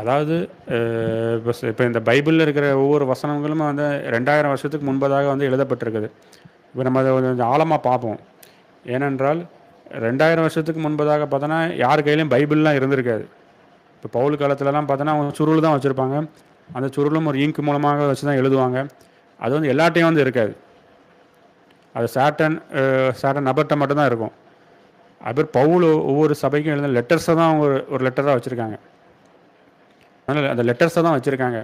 அதாவது இப்போ இந்த பைபிளில் இருக்கிற ஒவ்வொரு வசனங்களும் வந்து 2000 வருஷத்துக்கு முன்பதாக வந்து எழுதப்பட்டிருக்குது. இப்போ நம்ம அதை கொஞ்சம் ஆழமாக பார்ப்போம். ஏனென்றால் 2000 வருஷத்துக்கு முன்பதாக பார்த்தோன்னா யார் கையிலையும் பைபிள்லாம் இருந்திருக்காது. இப்போ பவுல் காலத்துலலாம் பார்த்தோன்னா அவங்க சுருள் தான் வச்சுருப்பாங்க. அந்த சுருளும் ஒரு இங்க் மூலமாக வச்சு தான் எழுதுவாங்க. அது வந்து எல்லாட்டையும் வந்து இருக்காது. அது சாட்டன் நபர்கிட்ட மட்டும்தான் இருக்கும். அதுபோல் பவுல் ஒவ்வொரு சபைக்கும் எழுதின லெட்டர்ஸை தான் அவங்க ஒரு லெட்டராக வச்சுருக்காங்க. அதனால் அந்த லெட்டர்ஸை தான் வச்சுருக்காங்க.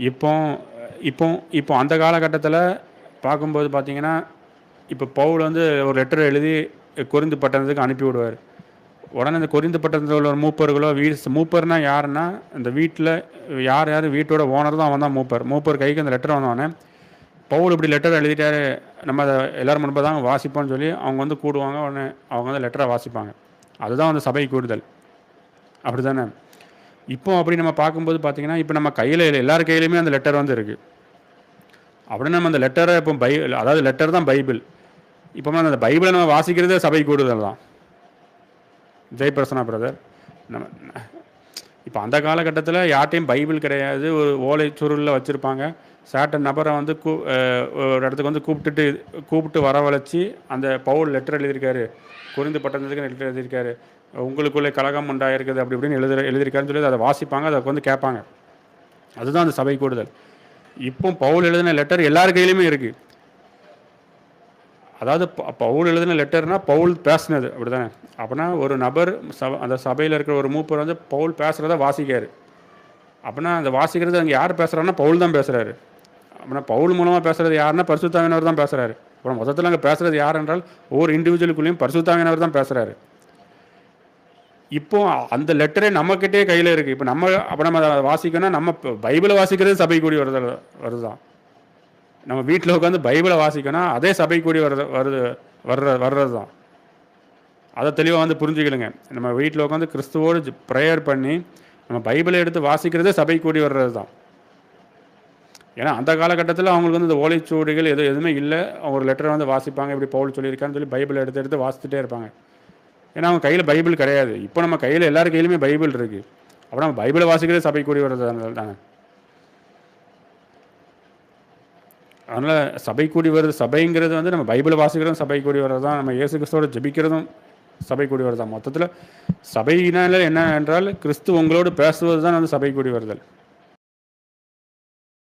இப்போ இப்போ இப்போ அந்த காலகட்டத்தில் பார்க்கும்போது பார்த்தீங்கன்னா, இப்போ பவுல் வந்து ஒரு லெட்டர் எழுதி கொரிந்து பட்டணத்துக்கு அனுப்பி விடுவார். உடனே இந்த கொரிந்து பட்டணத்தில் உள்ள மூப்பர்களோ மூப்பர்னா யாருன்னா, இந்த வீட்டில் யார் வீட்டோட ஓனர் தான் அவன் தான் மூப்பர். மூப்பர் கைக்கு அந்த லெட்டர் வந்தோடனே, பவுல் இப்படி லெட்டர் எழுதிட்டாரு, நம்ம அதை எல்லோரும் முன்பு தான் வாசிப்போம்னு சொல்லி அவங்க வந்து கூடுவாங்க. உடனே அவங்க வந்து லெட்டரை வாசிப்பாங்க. அதுதான் வந்து சபை கூடுதல். அப்படி தானே? இப்போ அப்படி நம்ம பார்க்கும்போது பார்த்தீங்கன்னா, இப்போ நம்ம கையில் எல்லார் கையிலையுமே அந்த லெட்டர் வந்து இருக்குது. அப்படின்னா நம்ம அந்த லெட்டரை இப்போ அதாவது லெட்டர் தான் பைபிள். இப்போ அந்த பைபிளை நம்ம வாசிக்கிறதே சபை கூடுதல் தான். ஜெயபிரசன்னா பிரதர், நம்ம இப்போ அந்த காலகட்டத்தில் யார்ட்டையும் பைபிள் கிடையாது. ஒரு ஓலை சுருளில் வச்சுருப்பாங்க. சாட்டன் நபரை வந்து ஒரு இடத்துக்கு வந்து கூப்பிட்டு வரவழைச்சி அந்த பவுல் லெட்டர் எழுதியிருக்காரு, கொரிந்து பட்டணத்துக்கு லெட்டர் எழுதியிருக்காரு, உங்களுக்குள்ளே கலகம் உண்டாயிருக்குது அப்படி இப்படின்னு எழுதியிருக்காருன்னு சொல்லி அதை வாசிப்பாங்க. அதை வந்து கேட்பாங்க. அதுதான் அந்த சபை கூடுதல். இப்போ பவுல் எழுதின லெட்டர் எல்லார் கையிலுமே இருக்குது. அதாவது பவுல் எழுதின லெட்டர்னா பவுல் பேசுனது, அப்படி தானே? அப்படின்னா ஒரு நபர் அந்த சபையில் இருக்கிற ஒரு மூப்பர் வந்து பவுல் பேசுகிறத வாசிக்காரு. அப்படின்னா அந்த வாசிக்கிறது அங்கே யார் பேசுகிறாருன்னா பவுல் தான் பேசுகிறாரு. அப்படின்னா பவுல் மூலமாக பேசுகிறது யாருன்னா பரிசுத்தாவியனவர் தான் பேசுகிறாரு. அப்புறம் மொத்தத்தில் அங்கே பேசுகிறது யார் என்றால் ஒவ்வொரு இண்டிவிஜுவலுக்குள்ளேயும் பரிசுத்தாவியனவர் தான் பேசுகிறாரு. இப்போ அந்த லெட்டரே நம்மக்கிட்டே கையில் இருக்குது. இப்போ நம்ம அதை வாசிக்கணும்னா நம்ம பைபிளை வாசிக்கிறது சபை கூடி வருதுதான். நம்ம வீட்டில் உட்காந்து பைபிளை வாசிக்கணும், அதே சபை கூடி வர்றது தான். அதை தெளிவாக வந்து புரிஞ்சுக்கலுங்க. நம்ம வீட்டில் உட்காந்து கிறிஸ்துவோடு ப்ரேயர் பண்ணி நம்ம பைபிளை எடுத்து வாசிக்கிறதே சபை கூடி வர்றது தான். ஏன்னா அந்த காலகட்டத்தில் அவங்களுக்கு வந்து இந்த ஓலைச்சுவடிகள் எதுவுமே இல்லை. அவங்க ஒரு லெட்டரை வந்து வாசிப்பாங்க, இப்படி பவுல் சொல்லியிருக்கான்னு சொல்லி பைபிளை எடுத்து வாசித்துட்டே இருப்பாங்க. ஏன்னா அவங்க கையில் பைபிள் கிடையாது. இப்போ நம்ம கையில் எல்லார் கையிலுமே பைபிள் இருக்குது. அப்போ நம்ம பைபிளை வாசிக்கிறதே சபை கூடி வர்றது தானே. அதனால் சபை கூடி வருது, சபைங்கிறது வந்து நம்ம பைபிளை வாசிக்கிறதும் சபை கூடி வர்றது தான். நம்ம இயேசு கிறிஸ்துவோட ஜெபிக்கிறதும் சபை கூடி வருது தான். மொத்தத்தில் சபையினால் என்ன என்றால் கிறிஸ்து உங்களோடு பேசுவது தான் வந்து சபை கூடி வருதல்.